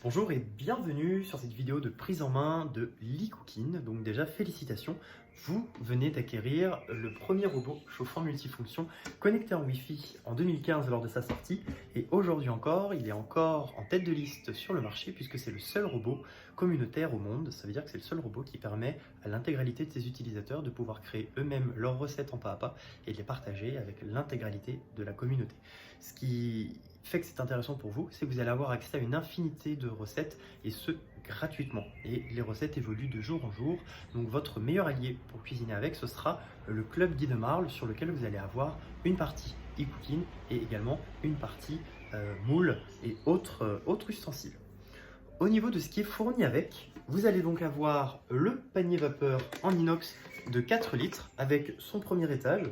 Bonjour et bienvenue sur cette vidéo de prise en main de Likookin. Donc déjà félicitations, vous venez d'acquérir le premier robot chauffant multifonction connecté en Wi-Fi en 2015 lors de sa sortie et aujourd'hui encore, il est encore en tête de liste sur le marché puisque c'est le seul robot communautaire au monde. Ça veut dire que c'est le seul robot qui permet à l'intégralité de ses utilisateurs de pouvoir créer eux-mêmes leurs recettes en pas à pas et de les partager avec l'intégralité de la communauté. Ce qui fait que c'est intéressant pour vous, c'est que vous allez avoir accès à une infinité de recettes et ce gratuitement. Et les recettes évoluent de jour en jour. Donc votre meilleur allié pour cuisiner avec, ce sera le club Guy de Marle sur lequel vous allez avoir une partie e-cooking et également une partie moule et autres ustensiles. Au niveau de ce qui est fourni avec, vous allez donc avoir le panier vapeur en inox de 4 litres avec son premier étage.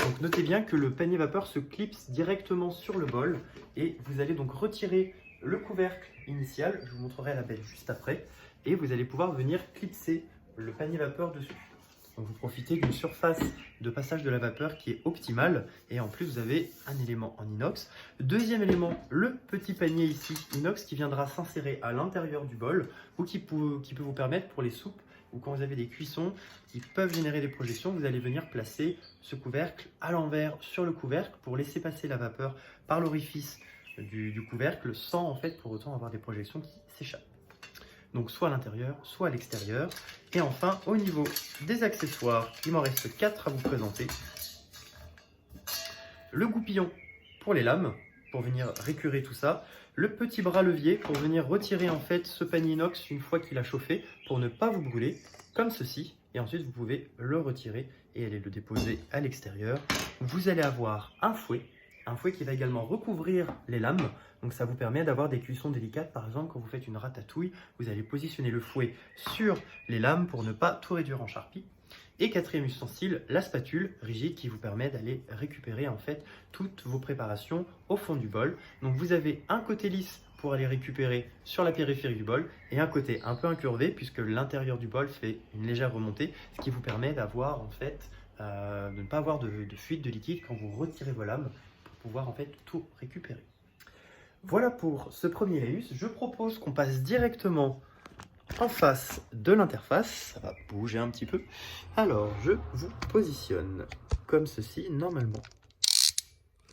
Donc notez bien que le panier vapeur se clipse directement sur le bol et vous allez donc retirer le couvercle initial, je vous montrerai la belle juste après, et vous allez pouvoir venir clipser le panier vapeur dessus. Donc vous profitez d'une surface de passage de la vapeur qui est optimale et en plus vous avez un élément en inox. Deuxième élément, le petit panier ici inox qui viendra s'insérer à l'intérieur du bol ou qui peut vous permettre pour les soupes ou quand vous avez des cuissons qui peuvent générer des projections, vous allez venir placer ce couvercle à l'envers sur le couvercle pour laisser passer la vapeur par l'orifice du couvercle sans en fait pour autant avoir des projections qui s'échappent. Donc soit à l'intérieur, soit à l'extérieur. Et enfin, au niveau des accessoires, il m'en reste 4 à vous présenter. Le goupillon pour les lames, pour venir récurer tout ça. Le petit bras levier pour venir retirer en fait ce panier inox une fois qu'il a chauffé pour ne pas vous brûler, comme ceci. Et ensuite, vous pouvez le retirer et aller le déposer à l'extérieur. Vous allez avoir un fouet qui va également recouvrir les lames. Donc ça vous permet d'avoir des cuissons délicates. Par exemple, quand vous faites une ratatouille, vous allez positionner le fouet sur les lames pour ne pas tout réduire en charpie. Et quatrième ustensile, la spatule rigide qui vous permet d'aller récupérer en fait toutes vos préparations au fond du bol. Donc vous avez un côté lisse pour aller récupérer sur la périphérie du bol et un côté un peu incurvé puisque l'intérieur du bol fait une légère remontée, ce qui vous permet d'avoir en fait de ne pas avoir de fuite de liquide quand vous retirez vos lames pour pouvoir en fait tout récupérer. Voilà pour ce premier laïus. Je propose qu'on passe directement en face de l'interface. Ça va bouger un petit peu. Alors, je vous positionne comme ceci, normalement.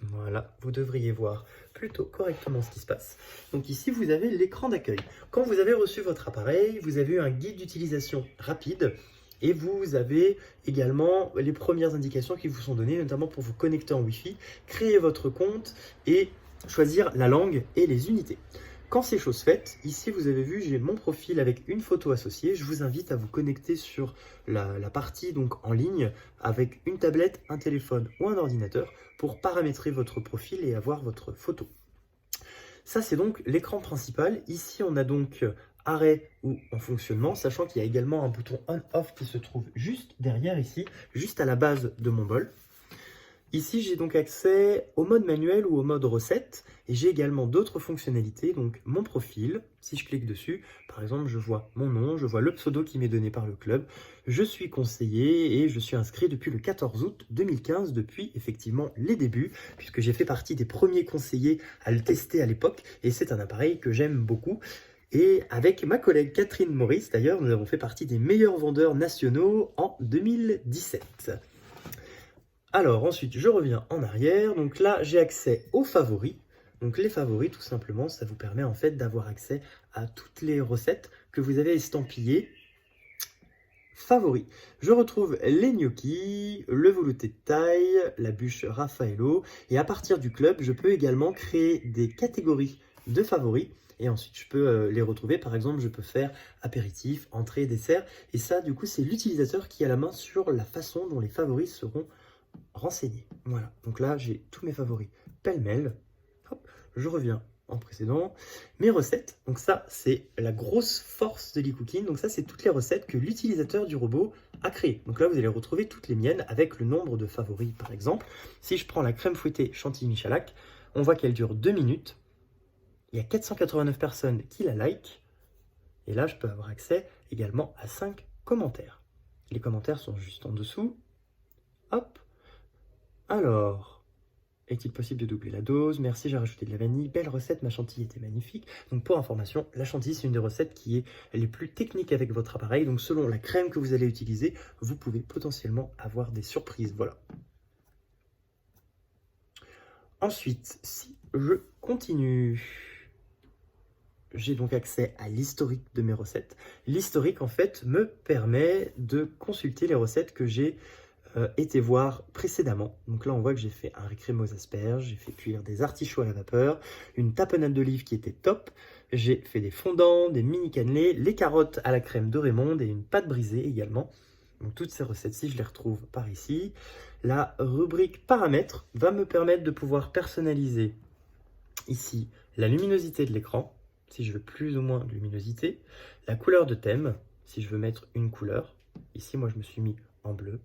Voilà, vous devriez voir plutôt correctement ce qui se passe. Donc ici, vous avez l'écran d'accueil. Quand vous avez reçu votre appareil, vous avez eu un guide d'utilisation rapide et vous avez également les premières indications qui vous sont données, notamment pour vous connecter en Wi-Fi, créer votre compte et choisir la langue et les unités. Quand c'est chose faite, ici vous avez vu, j'ai mon profil avec une photo associée. Je vous invite à vous connecter sur la partie donc en ligne avec une tablette, un téléphone ou un ordinateur pour paramétrer votre profil et avoir votre photo. Ça, c'est donc l'écran principal. Ici, on a donc arrêt ou en fonctionnement, sachant qu'il y a également un bouton on-off qui se trouve juste derrière ici, juste à la base de mon bol. Ici, j'ai donc accès au mode manuel ou au mode recette et j'ai également d'autres fonctionnalités, donc mon profil. Si je clique dessus, par exemple, je vois mon nom, je vois le pseudo qui m'est donné par le club. Je suis conseiller et je suis inscrit depuis le 14 août 2015, depuis effectivement les débuts, puisque j'ai fait partie des premiers conseillers à le tester à l'époque et c'est un appareil que j'aime beaucoup. Et avec ma collègue Catherine Maurice, d'ailleurs, nous avons fait partie des meilleurs vendeurs nationaux en 2017. Alors ensuite, je reviens en arrière. Donc là, j'ai accès aux favoris. Donc les favoris, tout simplement, ça vous permet en fait d'avoir accès à toutes les recettes que vous avez estampillées. Favoris. Je retrouve les gnocchis, le velouté de taille, la bûche Raffaello. Et à partir du club, je peux également créer des catégories de favoris. Et ensuite, je peux les retrouver. Par exemple, je peux faire apéritif, entrée, dessert. Et ça, du coup, c'est l'utilisateur qui a la main sur la façon dont les favoris seront renseignés. Voilà, donc là j'ai tous mes favoris pêle-mêle. Hop, je reviens en précédent. Mes recettes, donc ça c'est la grosse force de Likookin. Donc ça c'est toutes les recettes que l'utilisateur du robot a créées. Donc là vous allez retrouver toutes les miennes avec le nombre de favoris par exemple. Si je prends la crème fouettée Chantilly-Michalak, on voit qu'elle dure 2 minutes. Il y a 489 personnes qui la like. Et là je peux avoir accès également à 5 commentaires. Les commentaires sont juste en dessous. Hop. Alors, Est-il possible de doubler la dose? Merci, j'ai rajouté de la vanille. Belle recette, ma chantilly était magnifique. Donc pour information, la chantilly, c'est une des recettes qui est les plus techniques avec votre appareil. Donc selon la crème que vous allez utiliser, vous pouvez potentiellement avoir des surprises. Voilà. Ensuite, si je continue, j'ai donc accès à l'historique de mes recettes. L'historique, en fait, me permet de consulter les recettes que j'ai été voir précédemment. Donc là, on voit que j'ai fait un riz crème aux asperges, j'ai fait cuire des artichauts à la vapeur, une tapenade d'olive qui était top, j'ai fait des fondants, des mini cannelés, les carottes à la crème de Raymond et une pâte brisée également. Donc toutes ces recettes-ci, je les retrouve par ici. La rubrique paramètres va me permettre de pouvoir personnaliser ici la luminosité de l'écran, si je veux plus ou moins de luminosité, la couleur de thème, si je veux mettre une couleur. Ici, moi, je me suis mis en bleu,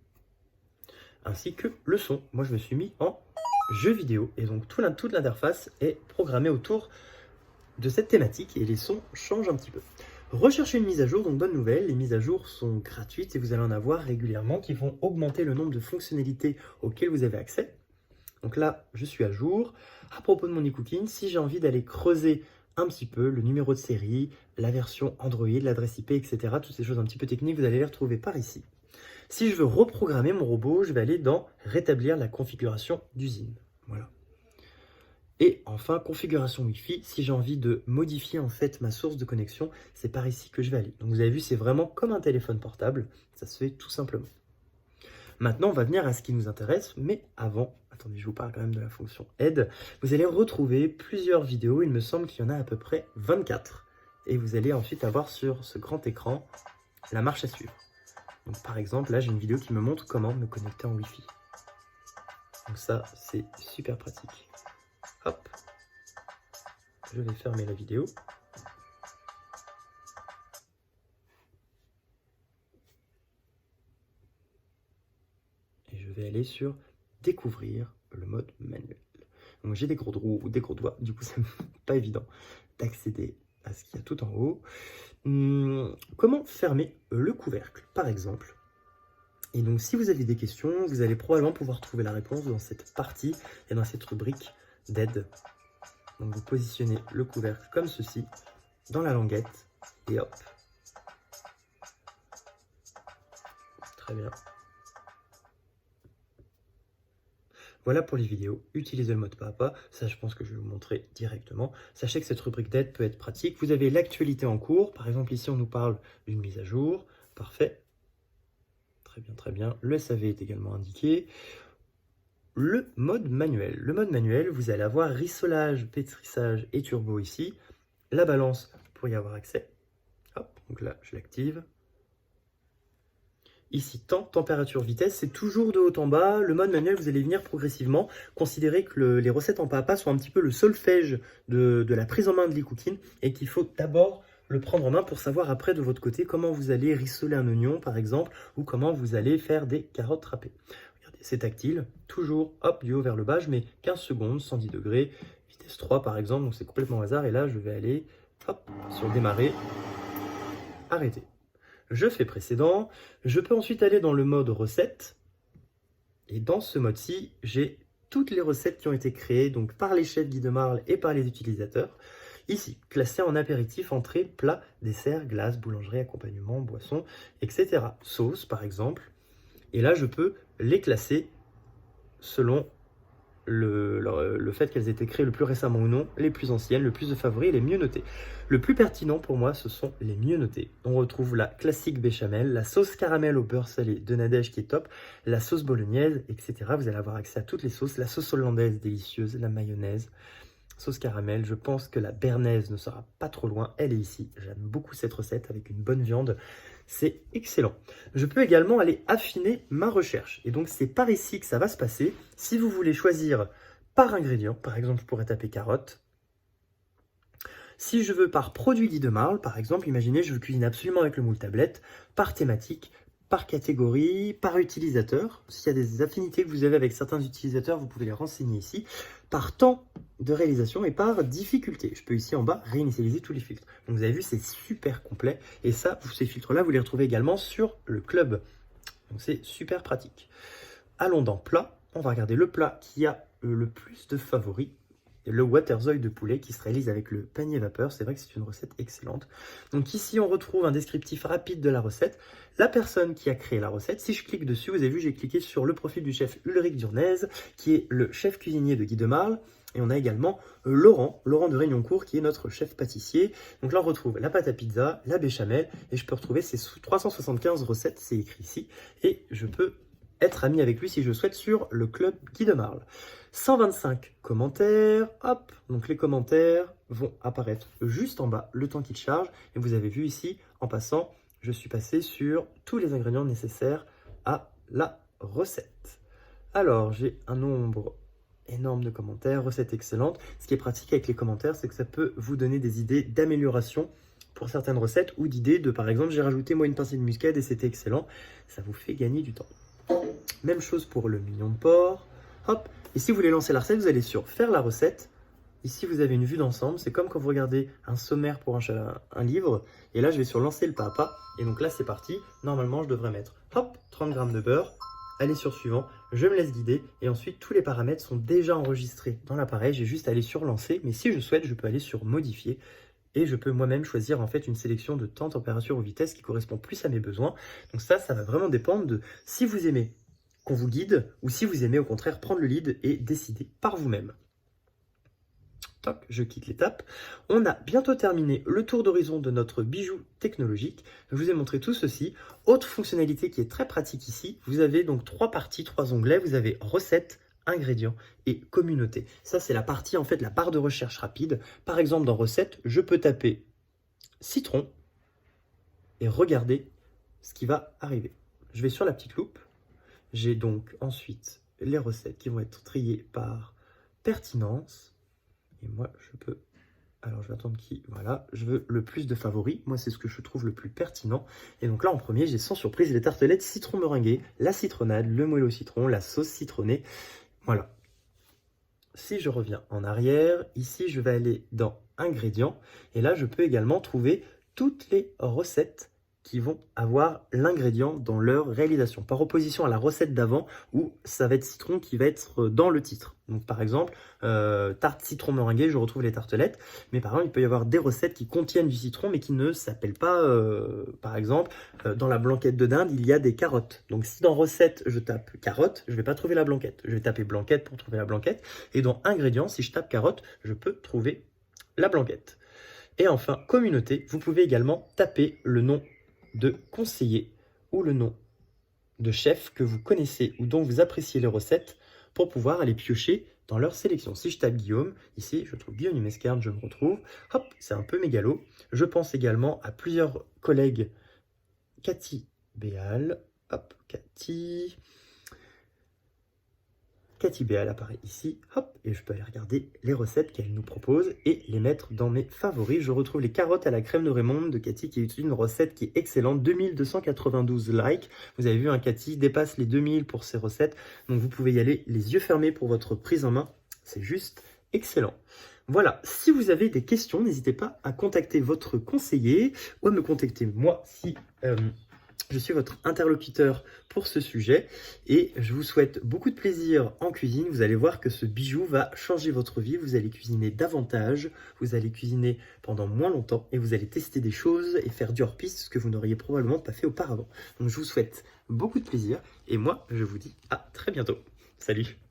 ainsi que le son. Moi, je me suis mis en jeu vidéo. Et donc, toute l'interface est programmée autour de cette thématique et les sons changent un petit peu. Recherchez une mise à jour, donc bonne nouvelle, les mises à jour sont gratuites et vous allez en avoir régulièrement qui vont augmenter le nombre de fonctionnalités auxquelles vous avez accès. Donc là, je suis à jour. À propos de mon e-cooking, si j'ai envie d'aller creuser un petit peu le numéro de série, la version Android, l'adresse IP, etc., toutes ces choses un petit peu techniques, vous allez les retrouver par ici. Si je veux reprogrammer mon robot, je vais aller dans « Rétablir la configuration d'usine ». Voilà. Et enfin, configuration Wi-Fi, si j'ai envie de modifier en fait ma source de connexion, c'est par ici que je vais aller. Donc vous avez vu, c'est vraiment comme un téléphone portable, ça se fait tout simplement. Maintenant, on va venir à ce qui nous intéresse, mais avant, attendez, je vous parle quand même de la fonction aide. Vous allez retrouver plusieurs vidéos, il me semble qu'il y en a à peu près 24. Et vous allez ensuite avoir sur ce grand écran la marche à suivre. Donc par exemple, là j'ai une vidéo qui me montre comment me connecter en Wi-Fi. Donc ça, c'est super pratique. Hop, je vais fermer la vidéo. Et je vais aller sur découvrir le mode manuel. Donc j'ai des gros doigts, du coup c'est pas évident d'accéder à ce qu'il y a tout en haut. Comment fermer le couvercle, par exemple? Et donc si vous avez des questions, vous allez probablement pouvoir trouver la réponse dans cette partie et dans cette rubrique d'aide. Donc vous positionnez le couvercle comme ceci, dans la languette, et hop. Très bien. Voilà pour les vidéos, utilisez le mode pas à pas, ça je pense que je vais vous montrer directement. Sachez que cette rubrique d'aide peut être pratique. Vous avez l'actualité en cours, par exemple ici on nous parle d'une mise à jour, parfait. Très bien, très bien. Le SAV est également indiqué. Le mode manuel. Le mode manuel, vous allez avoir rissolage, pétrissage et turbo ici. La balance pour y avoir accès. Hop, donc là je l'active. Ici, temps, température, vitesse, c'est toujours de haut en bas. Le mode manuel, vous allez venir progressivement. Considérez que les recettes en pas à pas sont un petit peu le solfège de la prise en main de l'e-cooking et qu'il faut d'abord le prendre en main pour savoir après de votre côté comment vous allez rissoler un oignon par exemple ou comment vous allez faire des carottes râpées. Regardez, c'est tactile, toujours hop, du haut vers le bas, je mets 15 secondes, 110 degrés, vitesse 3 par exemple, donc c'est complètement au hasard et là je vais aller hop, sur démarrer, arrêter. Je fais précédent, je peux ensuite aller dans le mode recette, et dans ce mode-ci, j'ai toutes les recettes qui ont été créées donc par les chefs Guy de Marle et par les utilisateurs. Ici, classées en apéritif, entrée, plat, dessert, glace, boulangerie, accompagnement, boisson, etc. Sauce, par exemple. Et là, je peux les classer selon le fait qu'elles aient été créées le plus récemment ou non, les plus anciennes, le plus de favoris et les mieux notées. Le plus pertinent pour moi, ce sont les mieux notés. On retrouve la classique béchamel, la sauce caramel au beurre salé de Nadège qui est top, la sauce bolognaise, etc. Vous allez avoir accès à toutes les sauces, la sauce hollandaise délicieuse, la mayonnaise, sauce caramel. Je pense que la béarnaise ne sera pas trop loin, elle est ici. J'aime beaucoup cette recette avec une bonne viande. C'est excellent. Je peux également aller affiner ma recherche. Et donc, c'est par ici que ça va se passer. Si vous voulez choisir par ingrédient, par exemple, je pourrais taper carottes. Si je veux par produit Guy de Marle, par exemple, imaginez, je veux cuisiner absolument avec le moule tablette, par thématique, par catégorie, par utilisateur. S'il y a des affinités que vous avez avec certains utilisateurs, vous pouvez les renseigner ici. Par temps de réalisation et par difficulté. Je peux ici en bas réinitialiser tous les filtres. Donc vous avez vu, c'est super complet. Et ça, ces filtres-là, vous les retrouvez également sur le club. Donc c'est super pratique. Allons dans plat. On va regarder le plat qui a le plus de favoris, le waterzooi de poulet qui se réalise avec le panier vapeur. C'est vrai que c'est une recette excellente. Donc ici, on retrouve un descriptif rapide de la recette. La personne qui a créé la recette, si je clique dessus, vous avez vu, j'ai cliqué sur le profil du chef Ulrich Durnez, qui est le chef cuisinier de Guy de Marle. Et on a également Laurent de Régnoncourt, qui est notre chef pâtissier. Donc là, on retrouve la pâte à pizza, la béchamel, et je peux retrouver ces 375 recettes, c'est écrit ici. Et je peux être ami avec lui si je le souhaite sur le club Guy de Marle. 125 commentaires, hop, donc les commentaires vont apparaître juste en bas, le temps qu'ils chargent. Et vous avez vu ici, en passant, je suis passé sur tous les ingrédients nécessaires à la recette. Alors, j'ai un nombre énorme de commentaires, recette excellente. Ce qui est pratique avec les commentaires, c'est que ça peut vous donner des idées d'amélioration pour certaines recettes ou d'idées de, par exemple, j'ai rajouté moi une pincée de muscade et c'était excellent. Ça vous fait gagner du temps. Même chose pour le mignon de porc. Hop. Et si vous voulez lancer la recette, vous allez sur faire la recette. Ici, vous avez une vue d'ensemble. C'est comme quand vous regardez un sommaire pour un livre. Et là, je vais sur lancer le pas à pas. Et donc là, c'est parti. Normalement, je devrais mettre hop, 30 g de beurre. Aller sur suivant. Je me laisse guider. Et ensuite, tous les paramètres sont déjà enregistrés dans l'appareil. J'ai juste à aller sur lancer. Mais si je souhaite, je peux aller sur modifier. Et je peux moi-même choisir en fait une sélection de temps, température ou vitesse qui correspond plus à mes besoins. Donc ça va vraiment dépendre de si vous aimez qu'on vous guide ou si vous aimez au contraire prendre le lead et décider par vous-même. Toc, je quitte l'étape. On a bientôt terminé le tour d'horizon de notre bijou technologique. Je vous ai montré tout ceci. Autre fonctionnalité qui est très pratique ici, vous avez donc 3 parties, 3 onglets. Vous avez recettes, ingrédients et communauté. Ça, c'est la partie, en fait, la barre de recherche rapide. Par exemple, dans recettes, je peux taper citron et regarder ce qui va arriver. Je vais sur la petite loupe. J'ai donc ensuite les recettes qui vont être triées par pertinence. Et moi, je peux... Alors, je vais attendre qui... Voilà, je veux le plus de favoris. Moi, c'est ce que je trouve le plus pertinent. Et donc là, en premier, j'ai sans surprise les tartelettes citron meringuées, la citronnade, le moelleux au citron, la sauce citronnée. Voilà. Si je reviens en arrière, ici, je vais aller dans ingrédients. Et là, je peux également trouver toutes les recettes qui vont avoir l'ingrédient dans leur réalisation, par opposition à la recette d'avant où ça va être citron qui va être dans le titre. Donc par exemple, tarte citron meringuée, je retrouve les tartelettes, mais par exemple, il peut y avoir des recettes qui contiennent du citron, mais qui ne s'appellent pas, par exemple, dans la blanquette de dinde, il y a des carottes. Donc si dans recette, je tape carotte, je ne vais pas trouver la blanquette. Je vais taper blanquette pour trouver la blanquette, et dans ingrédients, si je tape carotte, je peux trouver la blanquette. Et enfin, communauté, vous pouvez également taper le nom de conseiller ou le nom de chef que vous connaissez ou dont vous appréciez les recettes pour pouvoir aller piocher dans leur sélection. Si je tape Guillaume, ici je trouve Guillaume Mesquerne, je me retrouve, hop, c'est un peu mégalo. Je pense également à plusieurs collègues, Cathy Béal, hop, Cathy Béal apparaît ici, hop, et je peux aller regarder les recettes qu'elle nous propose et les mettre dans mes favoris. Je retrouve les carottes à la crème de Raymond de Cathy qui est une recette qui est excellente, 2292 likes. Vous avez vu, Cathy dépasse les 2000 pour ses recettes, donc vous pouvez y aller les yeux fermés pour votre prise en main. C'est juste excellent. Voilà, si vous avez des questions, n'hésitez pas à contacter votre conseiller ou à me contacter moi si... je suis votre interlocuteur pour ce sujet et je vous souhaite beaucoup de plaisir en cuisine. Vous allez voir que ce bijou va changer votre vie. Vous allez cuisiner davantage, vous allez cuisiner pendant moins longtemps et vous allez tester des choses et faire du hors-piste, ce que vous n'auriez probablement pas fait auparavant. Donc je vous souhaite beaucoup de plaisir et moi je vous dis à très bientôt. Salut!